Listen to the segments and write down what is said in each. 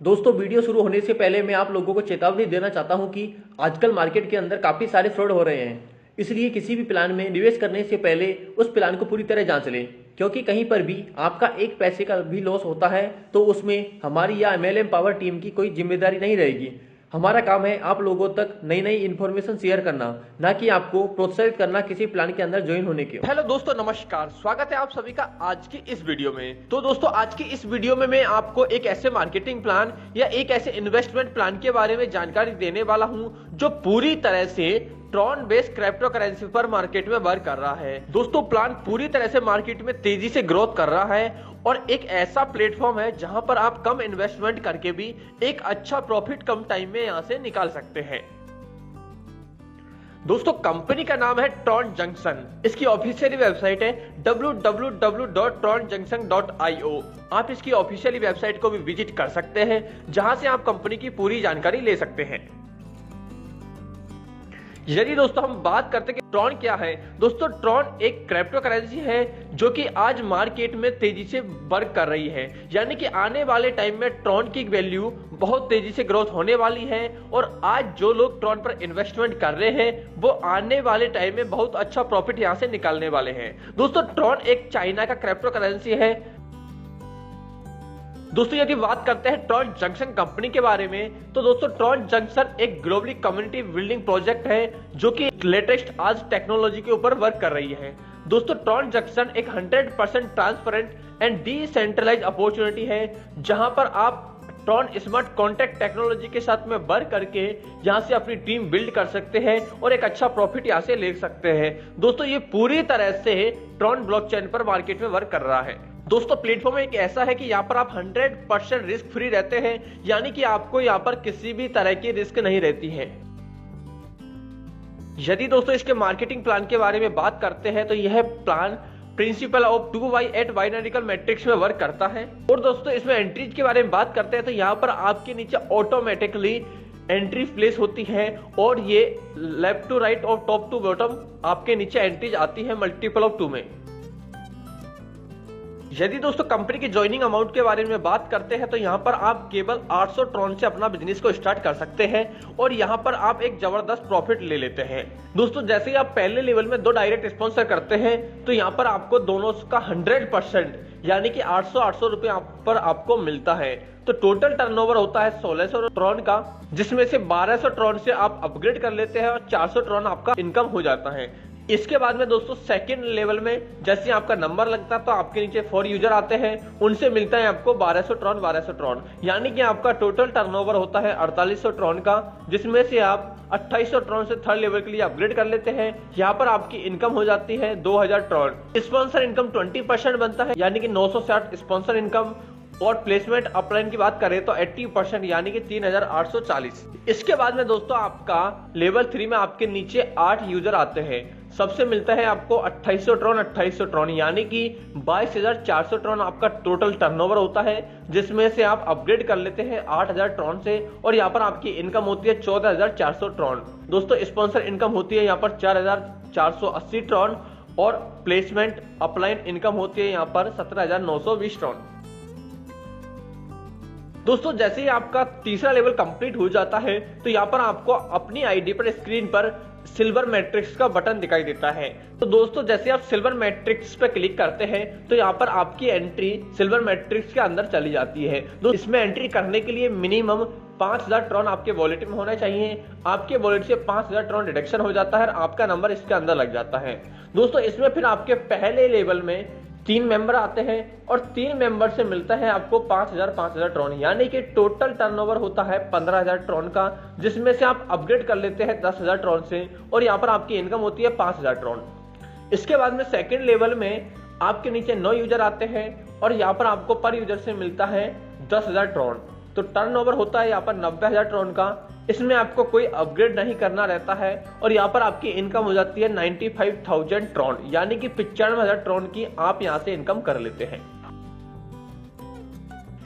दोस्तों वीडियो शुरू होने से पहले मैं आप लोगों को चेतावनी देना चाहता हूं कि आजकल मार्केट के अंदर काफ़ी सारे फ्रॉड हो रहे हैं। इसलिए किसी भी प्लान में निवेश करने से पहले उस प्लान को पूरी तरह जांच लें, क्योंकि कहीं पर भी आपका एक पैसे का भी लॉस होता है तो उसमें हमारी या MLM पावर टीम की कोई जिम्मेदारी नहीं रहेगी। हमारा काम है आप लोगों तक नई नई इन्फॉर्मेशन शेयर करना, ना कि आपको प्रोत्साहित करना किसी प्लान के अंदर ज्वाइन होने के। हेलो दोस्तों, नमस्कार। स्वागत है आप सभी का आज की इस वीडियो में। तो दोस्तों, आज की इस वीडियो में मैं आपको एक ऐसे मार्केटिंग प्लान या एक ऐसे इन्वेस्टमेंट प्लान के बारे में जानकारी देने वाला हूं जो पूरी तरह से ट्रॉन बेस्ड क्रिप्टो करेंसी पर मार्केट में वर्क कर रहा है। दोस्तों, प्लान पूरी तरह से मार्केट में तेजी से ग्रोथ कर रहा है और एक ऐसा प्लेटफॉर्म है जहां पर आप कम इन्वेस्टमेंट करके भी एक अच्छा प्रॉफिट कम टाइम में यहां से निकाल सकते हैं। दोस्तों, कंपनी का नाम है ट्रॉन जंक्शन। इसकी ऑफिशियली वेबसाइट है www.tronjunction.io। आप इसकी ऑफिशियली वेबसाइट को भी विजिट कर सकते हैं, जहां से आप कंपनी की पूरी जानकारी ले सकते हैं। यदि दोस्तों हम बात करते हैं कि ट्रॉन क्या है, दोस्तों ट्रॉन एक क्रिप्टो करेंसी है जो कि आज मार्केट में तेजी से वर्क कर रही है। यानी कि आने वाले टाइम में ट्रॉन की वैल्यू बहुत तेजी से ग्रोथ होने वाली है और आज जो लोग ट्रॉन पर इन्वेस्टमेंट कर रहे हैं वो आने वाले टाइम में बहुत अच्छा प्रॉफिट यहां से निकालने वाले हैं। दोस्तों, ट्रॉन एक चाइना का क्रिप्टो करेंसी है। दोस्तों, यदि बात करते हैं ट्रॉन जंक्शन कंपनी के बारे में, तो दोस्तों ट्रॉन जंक्शन एक ग्लोबली कम्युनिटी बिल्डिंग प्रोजेक्ट है जो कि लेटेस्ट आज टेक्नोलॉजी के ऊपर वर्क कर रही है। दोस्तों, ट्रॉन जंक्शन एक 100% ट्रांसपेरेंट एंड डिसेंट्रलाइज्ड अपॉर्चुनिटी है जहां पर आप ट्रॉन स्मार्ट कॉन्ट्रैक्ट टेक्नोलॉजी के साथ में वर्क करके यहां से अपनी टीम बिल्ड कर सकते हैं और एक अच्छा प्रॉफिट यहां से ले सकते हैं। दोस्तों, ये पूरी तरह से ट्रॉन ब्लॉकचेन पर मार्केट में वर्क कर रहा है। दोस्तों, प्लेटफॉर्म एक ऐसा है कि यहाँ पर आप 100% रिस्क फ्री रहते हैं, यानी कि आपको यहाँ पर किसी भी तरह की रिस्क नहीं रहती है। यदि दोस्तों इसके मार्केटिंग प्लान के बारे में बात करते हैं तो यह प्लान प्रिंसिपल ऑफ 2x8 बाइनरिकल मैट्रिक्स में वर्क करता है। और दोस्तों इसमें एंट्रीज के बारे में बात करते हैं तो यहाँ पर आपके नीचे ऑटोमेटिकली एंट्री प्लेस होती है और ये लेफ्ट टू राइट और टॉप टू बॉटम आपके नीचे एंट्रीज आती है मल्टीपल ऑफ 2 में। यदि दोस्तों कंपनी की ज्वाइनिंग अमाउंट के बारे में बात करते हैं तो यहाँ पर आप केवल 800 ट्रॉन से अपना बिजनेस को स्टार्ट कर सकते हैं और यहाँ पर आप एक जबरदस्त प्रॉफिट ले लेते हैं। दोस्तों, जैसे ही आप पहले लेवल में 2 डायरेक्ट स्पॉन्सर करते हैं तो यहाँ पर आपको दोनों का 100% यानी कि 800 रुपए पर आपको मिलता है। तो टोटल टर्नओवर होता है 1600 ट्रॉन का, जिसमें से 1200 ट्रॉन से आप अपग्रेड कर लेते हैं और 400 ट्रॉन आपका इनकम हो जाता है। इसके बाद में दोस्तों सेकंड लेवल में जैसे आपका नंबर लगता है तो आपके नीचे 4 यूजर आते हैं, उनसे मिलता है आपको 1200 ट्रॉन, यानी कि आपका टोटल टर्नओवर होता है 4800 ट्रॉन का, जिसमें से आप 2800 ट्रॉन से थर्ड लेवल के लिए अपग्रेड कर लेते हैं। यहाँ पर आपकी इनकम हो जाती है 2000 ट्रॉन। स्पॉन्सर इनकम 20% बनता है, यानी कि 960 स्पॉन्सर इनकम। और प्लेसमेंट अपलाइन की बात करें तो 80% यानी कि 3840। इसके बाद में दोस्तों आपका लेवल 3 में आपके नीचे 8 यूजर आते हैं। सबसे मिलता है आपको 2800 ट्रॉन यानी कि 22400 ट्रॉन आपका टोटल टर्नओवर होता है, जिसमें से आप अपग्रेड कर लेते हैं 8000 ट्रॉन से और यहाँ पर आपकी इनकम होती है 14400 ट्रॉन। दोस्तों, स्पॉन्सर इनकम होती है यहाँ पर 4480 ट्रॉन और प्लेसमेंट अपलाइन इनकम होती है यहाँ पर 17920 ट्रॉन। दोस्तों, जैसे ही आपका तीसरा लेवल कंप्लीट हो जाता है तो यहाँ पर आपको अपनी आईडी पर स्क्रीन पर सिल्वर मैट्रिक्स का बटन दिखाई देता है। तो दोस्तों, जैसे आप सिल्वर मैट्रिक्स पर क्लिक करते हैं तो यहाँ पर आपकी एंट्री सिल्वर मैट्रिक्स के अंदर चली जाती है। तो इसमें एंट्री करने के लिए मिनिमम 5000 ट्रॉन आपके वॉलेट में होना चाहिए। आपके वॉलेट से 5000 ट्रॉन डिडक्शन हो जाता है और आपका नंबर इसके अंदर लग जाता है। दोस्तों, इसमें फिर आपके पहले लेवल में 3 मेंबर आते हैं और 3 मेंबर से मिलता है आपको 5000 ट्रॉन, यानी कि टोटल टर्नओवर होता है 15000 ट्रॉन का, जिसमें से आप अपग्रेड कर लेते हैं 10000 ट्रॉन से और यहाँ पर आपकी इनकम होती है 5000 ट्रॉन। इसके बाद में सेकंड लेवल में आपके नीचे 9 यूजर आते हैं और यहाँ पर आपको पर यूजर से मिलता है 10000 ट्रॉन। तो टर्नओवर होता है यहाँ पर 90000 ट्रॉन का। इसमें आपको कोई अपग्रेड नहीं करना रहता है और यहाँ पर आपकी इनकम हो जाती है 95000 ट्रॉन, यानी कि 95000 ट्रॉन की आप यहाँ से इनकम कर लेते हैं।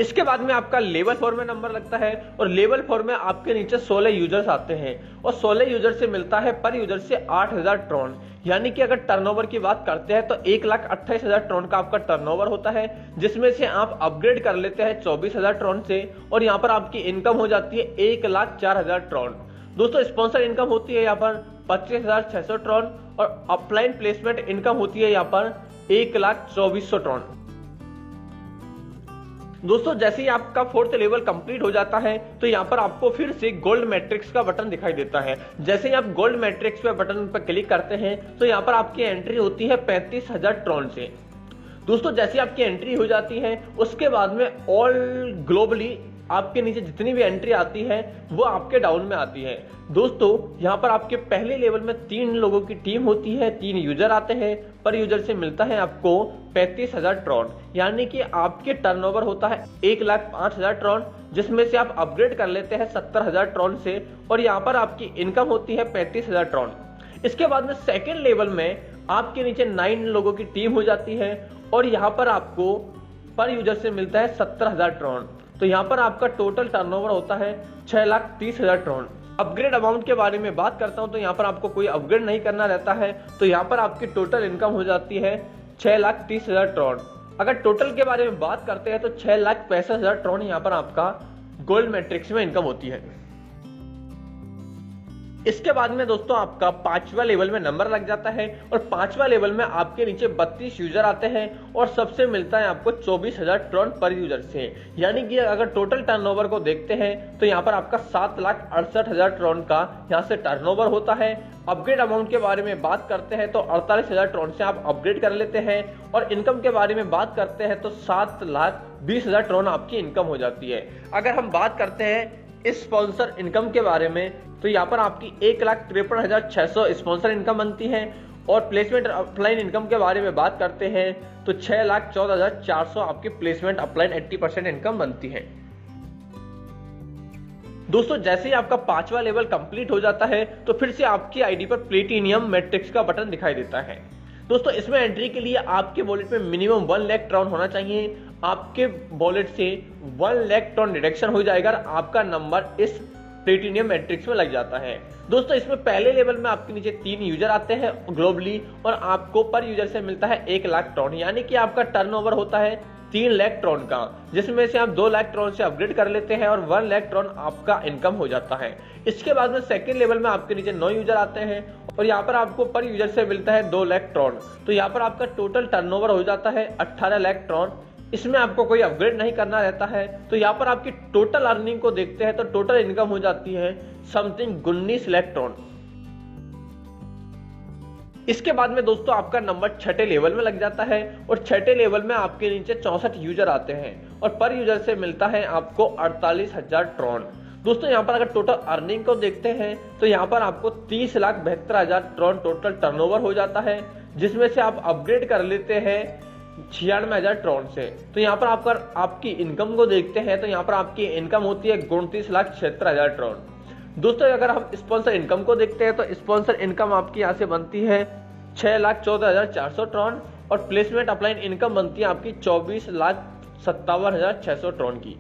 इसके बाद में आपका लेवल 4 में नंबर लगता है और लेवल 4 में आपके नीचे 16 यूजर्स आते हैं और 16 यूजर से मिलता है पर यूजर से 8000 ट्रॉन। यानी कि अगर टर्नओवर की बात करते हैं तो 1,28,000 ट्रॉन का आपका टर्नओवर होता है, जिसमें से आप अपग्रेड कर लेते हैं 24,000 ट्रॉन से और यहाँ पर आपकी इनकम हो जाती है 1,04,000 ट्रॉन। दोस्तों स्पॉन्सर इनकम होती है यहाँ पर 25,600 ट्रॉन और अपलाइन प्लेसमेंट इनकम होती है यहाँ पर 1,24,000 ट्रॉन। दोस्तों जैसे ही आपका 4th लेवल कंप्लीट हो जाता है तो यहाँ पर आपको फिर से गोल्ड मैट्रिक्स का बटन दिखाई देता है। जैसे ही आप गोल्ड मैट्रिक्स पे बटन पर क्लिक करते हैं तो यहाँ पर आपकी एंट्री होती है 35,000 ट्रॉन से। दोस्तों जैसे आपकी एंट्री हो जाती है उसके बाद में ऑल ग्लोबली आपके नीचे जितनी भी एंट्री आती है वो आपके डाउन में आती है। दोस्तों यहाँ पर आपके पहले लेवल में 3 लोगों की टीम होती है, 3 यूजर आते हैं, पर यूजर से मिलता है आपको 35,000 ट्रॉन। यानी कि आपके टर्नओवर होता है 1,05,000 ट्रॉन, जिसमें से आप अपग्रेड कर लेते हैं 70,000 ट्रॉन से और यहाँ पर आपकी इनकम होती है 35,000 ट्रॉन। इसके बाद में सेकेंड लेवल में आपके नीचे 9 लोगों की टीम हो जाती है और यहाँ पर आपको पर यूजर से मिलता है 70,000 ट्रॉन। तो यहाँ पर आपका टोटल टर्नओवर होता है 6,30,000 ट्रॉन। अपग्रेड अमाउंट के बारे में बात करता हूं तो यहाँ पर आपको कोई अपग्रेड नहीं करना रहता है, तो यहाँ पर आपकी टोटल इनकम हो जाती है 6,30,000 ट्रॉन। अगर टोटल के बारे में बात करते हैं तो 6,65,000 ट्रॉन यहाँ पर आपका गोल्ड मैट्रिक्स में इनकम होती है। इसके बाद में दोस्तों आपका 5वां लेवल में नंबर लग जाता है और 5वां लेवल में आपके नीचे 32 यूजर आते हैं और सबसे मिलता है आपको 24,000 ट्रॉन पर यूजर से। यानी कि अगर टोटल टर्नओवर को देखते हैं तो यहाँ पर आपका 7,68,000 ट्रॉन का यहाँ से टर्नओवर होता है। अपग्रेड अमाउंट के बारे में बात करते हैं तो 48,000 ट्रॉन से आप अपग्रेड कर लेते हैं और इनकम के बारे में बात करते हैं तो 7,20,000 ट्रॉन आपकी इनकम हो जाती है। अगर हम बात करते हैं इस स्पॉन्सर इनकम के बारे में तो यहाँ पर आपकी 1,53,600 स्पॉन्सर इनकम बनती है और प्लेसमेंट अपलाइन इनकम के बारे में बात करते हैं तो 6,14,400 आपकी प्लेसमेंट अपलाइन 80% इनकम बनती है। दोस्तों जैसे ही आपका 5वां लेवल कंप्लीट हो जाता है तो फिर से आपकी आईडी पर प्लेटिनियम मैट्रिक्स का बटन दिखाई देता है। दोस्तों इसमें एंट्री के लिए आपके वॉलेट में मिनिमम 1 लाख ट्रॉन होना चाहिए। आपके वॉलेट से 1 लाख ट्रॉन डिडक्शन हो जाएगा और आपका नंबर इस प्लेटिनियम मैट्रिक्स में लग जाता है। दोस्तों इसमें पहले लेवल में आपके नीचे 3 यूजर आते हैं ग्लोबली और आपको पर यूजर से मिलता है 1 लाख ट्रॉन। यानी कि आपका टर्नओवर होता है 3 लाख ट्रॉन का, जिसमें से आप 2 लाख ट्रॉन से अपग्रेड कर लेते हैं और 1 लाख ट्रॉन आपका इनकम हो जाता है। इसके बाद में सेकेंड लेवल में आपके नीचे 9 यूजर आते हैं और यहाँ पर आपको पर यूजर से मिलता है 2 लाख ट्रॉन। तो यहाँ पर आपका टोटल टर्नओवर हो जाता है 18 लाख ट्रॉन। इसमें आपको कोई अपग्रेड नहीं करना रहता है। तो यहाँ पर आपकी टोटल अर्निंग को देखते हैं तो टोटल इनकम हो जाती है समथिंग 19 लाख ट्रॉन। इसके बाद में दोस्तों आपका नंबर 6ठे लेवल में लग जाता है और 6ठे लेवल में आपके नीचे 64 यूजर आते हैं और पर यूजर से मिलता है आपको 48,000 ट्रॉन। दोस्तों यहाँ पर अगर टोटल अर्निंग को देखते हैं तो यहाँ पर आपको 30,72,000 ट्रॉन टोटल टर्नओवर हो जाता है, जिसमें से आप अपग्रेड कर लेते हैं 96,000 ट्रॉन से। तो यहाँ पर आपकी इनकम को देखते हैं तो यहाँ पर आपकी इनकम होती है 29,76,000 ट्रॉन। दोस्तों अगर हम स्पॉन्सर इनकम को देखते हैं तो स्पॉन्सर इनकम आपकी यहाँ से बनती है 6,14,400 ट्रॉन और प्लेसमेंट अपलाइन इनकम बनती है आपकी 24,57,600 ट्रॉन की।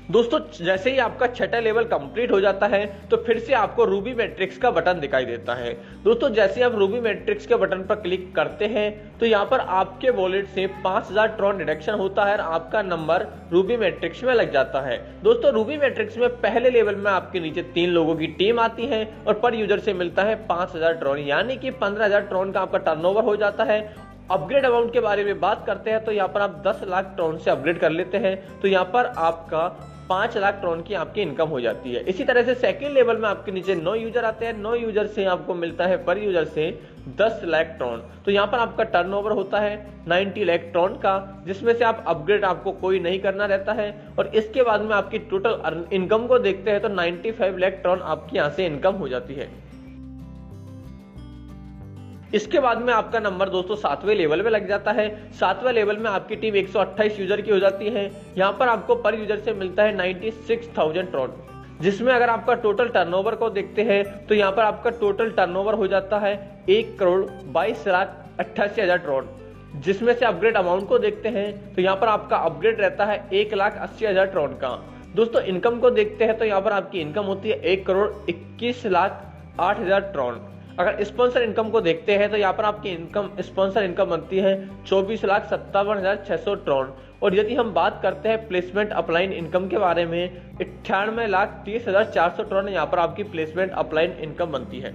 दोस्तों जैसे ही आपका 6ठा लेवल कंप्लीट हो जाता है तो फिर से आपको रूबी मैट्रिक्स का बटन दिखाई देता है। दोस्तों जैसे ही आप रूबी मैट्रिक्स के बटन पर क्लिक करते हैं तो यहाँ पर आपके वॉलेट से 5,000 ट्रॉन डिडक्शन होता है और आपका नंबर रूबी मैट्रिक्स में लग जाता है। दोस्तों रूबी मैट्रिक्स में पहले लेवल में आपके नीचे 3 लोगों की टीम आती है और पर यूजर से मिलता है 5,000 ट्रॉन, यानी कि 15,000 ट्रॉन का आपका टर्नओवर हो जाता है। अपग्रेड अमाउंट के बारे में बात करते हैं तो यहाँ पर आप 10 लाख ट्रॉन से अपग्रेड कर लेते हैं तो यहाँ पर आपका 5 लाख ट्रॉन की आपकी इनकम हो जाती है। इसी तरह से सेकेंड लेवल में आपके नीचे 9 यूजर आते हैं, 9 यूजर से आपको मिलता है पर यूजर से 10 लाख ट्रॉन। तो यहाँ पर आपका टर्नओवर होता है 90 लाख ट्रॉन का, जिसमें से आप अपग्रेड आपको कोई नहीं करना रहता है। और इसके बाद में आपकी टोटल इनकम को देखते हैं तो 95 लाख ट्रॉन आपकी यहाँ से इनकम हो जाती है। इसके बाद में आपका नंबर दोस्तों 7वें लेवल में लग जाता है। 7वें लेवल में आपकी टीम 128 यूजर की हो जाती है। यहाँ पर आपको पर यूजर से मिलता है 96,000 ट्रॉन, जिसमें अगर आपका टोटल टर्नओवर को देखते हैं तो यहाँ पर आपका टोटल टर्नओवर हो जाता है 1,22,88,000 ट्रॉन। जिसमें से अपग्रेड अमाउंट को देखते हैं तो यहाँ पर आपका अपग्रेड रहता है 1,80,000 ट्रॉन का। दोस्तों इनकम को देखते हैं तो यहाँ पर आपकी इनकम होती है 1,21,08,000 ट्रॉन। अगर स्पॉन्सर इनकम को देखते हैं तो यहाँ पर आपकी इनकम स्पॉन्सर इनकम बनती है 24,57,600 ट्रॉन। और यदि हम बात करते हैं प्लेसमेंट अपलाइन इनकम के बारे में, 98,30,400 ट्रॉन यहाँ पर आपकी प्लेसमेंट अपलाइन इनकम बनती है।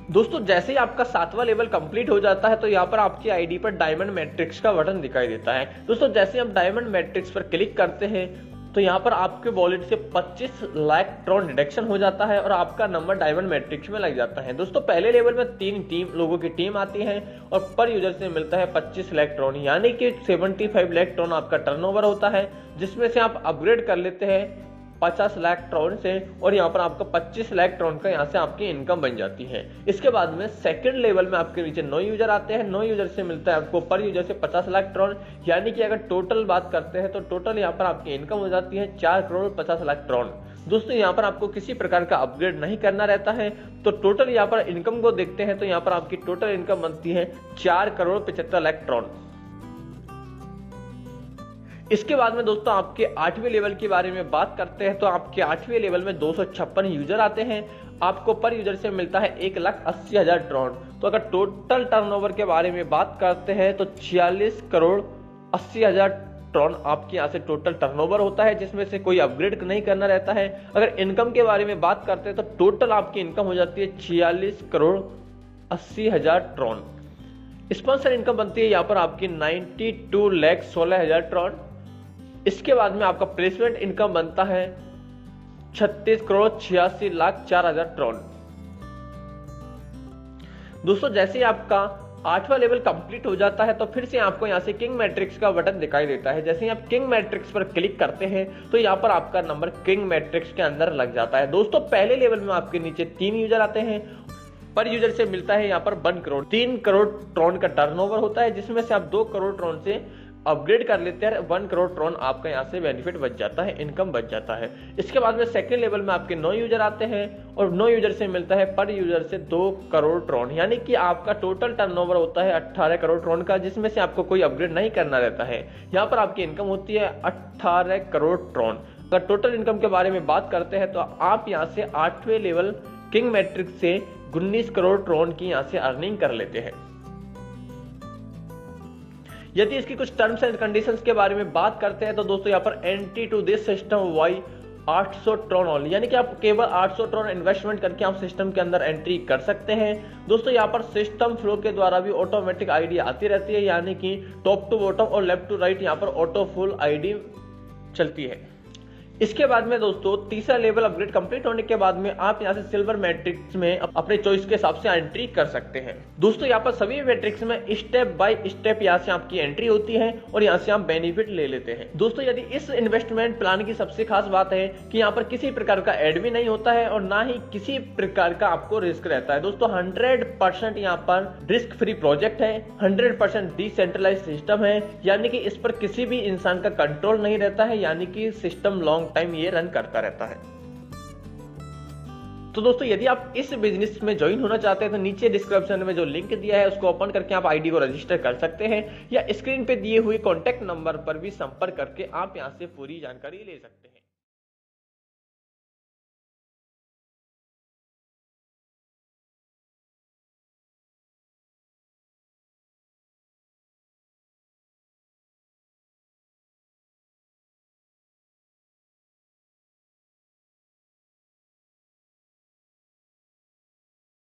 दोस्तों जैसे ही आपका 7वां लेवल कंप्लीट हो जाता है तो यहाँ पर आपकी आईडी पर डायमंड मैट्रिक्स का बटन दिखाई देता है। दोस्तों जैसे हम डायमंड मैट्रिक्स पर क्लिक करते हैं तो यहाँ पर आपके वॉलेट से 25 लाख ट्रॉन डिडक्शन हो जाता है और आपका नंबर डायमंड मैट्रिक्स में लग जाता है। दोस्तों पहले लेवल में 3 लोगों की टीम आती है और पर यूजर से मिलता है 25 लाख ट्रॉन, यानी कि 75 लाख ट्रॉन आपका टर्नओवर होता है, जिसमें से आप अपग्रेड कर लेते हैं 50 लाख ट्रॉन से और यहाँ पर आपका 25 लाख ट्रॉन का यहाँ से आपकी इनकम बन जाती है। इसके बाद में सेकंड लेवल में आपके नीचे 9 यूजर आते हैं। 9 यूजर से मिलता है आपको पर यूजर से 50 लाख ट्रॉन, यानी कि अगर टोटल बात करते हैं तो टोटल यहाँ पर आपकी इनकम हो जाती है 4,50,00,000 ट्रॉन। दोस्तों यहाँ पर आपको किसी प्रकार का अपग्रेड नहीं करना रहता है। तो टोटल यहाँ पर इनकम को देखते हैं तो यहाँ पर आपकी टोटल इनकम बनती है 4,75,00,000 ट्रॉन। इसके बाद में दोस्तों आपके 8वें लेवल के बारे में बात करते हैं तो आपके 8वें लेवल में 256 यूजर आते हैं। आपको पर यूजर से मिलता है 1,80,000 ट्रॉन। तो अगर टोटल टर्नओवर के बारे में बात करते हैं तो 46,80,000 ट्रॉन आपके यहाँ से टोटल टर्नओवर होता है, जिसमें से कोई अपग्रेड नहीं करना रहता है। अगर इनकम के बारे में बात करते हैं तो टोटल आपकी इनकम हो जाती है 46,80,000 ट्रॉन। स्पॉन्सर इनकम बनती है यहाँ पर आपकी 92,16,000 ट्रॉन। इसके बाद में आपका प्लेसमेंट इनकम बनता है 36,86,04,000 ट्रॉन। दोस्तों जैसे ही आपका 8वां लेवल कंप्लीट हो जाता है तो फिर से आपको यहाँ से किंग मैट्रिक्स का बटन दिखाई देता है। जैसे ही आप किंग मैट्रिक्स पर क्लिक करते हैं तो यहाँ पर आपका नंबर किंग मैट्रिक्स के अंदर लग जाता है। दोस्तों पहले लेवल में आपके नीचे 3 यूजर आते हैं। पर यूजर से मिलता है यहाँ पर 1 करोड़। 3 करोड़ ट्रॉन का टर्नओवर होता है, जिसमें से आप 2 करोड़ ट्रॉन से अपग्रेड कर लेते हैं। 1 करोड़ ट्रॉन आपका यहाँ से बेनिफिट बच जाता है, इनकम बच जाता है। इसके बाद में सेकंड लेवल में आपके 9 यूजर आते हैं और 9 यूजर से मिलता है पर यूजर से 2 करोड़ ट्रॉन, यानी कि आपका टोटल टर्नओवर होता है 18 करोड़ ट्रॉन का, जिसमें से आपको कोई अपग्रेड नहीं करना रहता है। यहाँ पर आपकी इनकम होती है 18 करोड़ ट्रॉन। अगर टोटल इनकम के बारे में बात करते हैं तो आप यहाँ से 8वें लेवल किंग मैट्रिक्स से 19 करोड़ ट्रॉन की यहाँ से अर्निंग कर लेते हैं। यदि इसकी कुछ टर्म्स एंड कंडीशंस के बारे में बात करते हैं तो दोस्तों यहाँ पर entry to this system Y 800 tron only, यानी कि आप केवल 800 ट्रॉन इन्वेस्टमेंट करके आप सिस्टम के अंदर एंट्री कर सकते हैं। दोस्तों यहाँ पर सिस्टम फ्लो के द्वारा भी ऑटोमेटिक आईडी आती रहती है, यानी कि टॉप टू बॉटम और लेफ्ट टू राइट यहाँ पर ऑटो फुल आईडी चलती है। इसके बाद में दोस्तों तीसरा लेवल अपग्रेड कंप्लीट होने के बाद में आप यहाँ से सिल्वर मैट्रिक्स में अपने चॉइस के हिसाब से एंट्री कर सकते हैं। दोस्तों यहाँ पर सभी मैट्रिक्स में स्टेप बाय स्टेप यहाँ से आपकी एंट्री होती है और यहाँ से आप बेनिफिट ले लेते हैं। दोस्तों यदि इस इन्वेस्टमेंट प्लान की सबसे खास बात है कि यहाँ पर किसी प्रकार का एड भी नहीं होता है और ना ही किसी प्रकार का आपको रिस्क रहता है। दोस्तों 100% यहाँ पर रिस्क फ्री प्रोजेक्ट है, 100% डिसेंट्रलाइज सिस्टम है, यानी कि इस पर किसी भी इंसान का कंट्रोल नहीं रहता है, यानी कि सिस्टम लॉन्ग टाइम ये रन करता रहता है। तो दोस्तों यदि आप इस बिजनेस में ज्वाइन होना चाहते हैं तो नीचे डिस्क्रिप्शन में जो लिंक दिया है उसको ओपन करके आप आईडी को रजिस्टर कर सकते हैं या स्क्रीन पे दिए हुए कॉन्टैक्ट नंबर पर भी संपर्क करके आप यहां से पूरी जानकारी ले सकते हैं।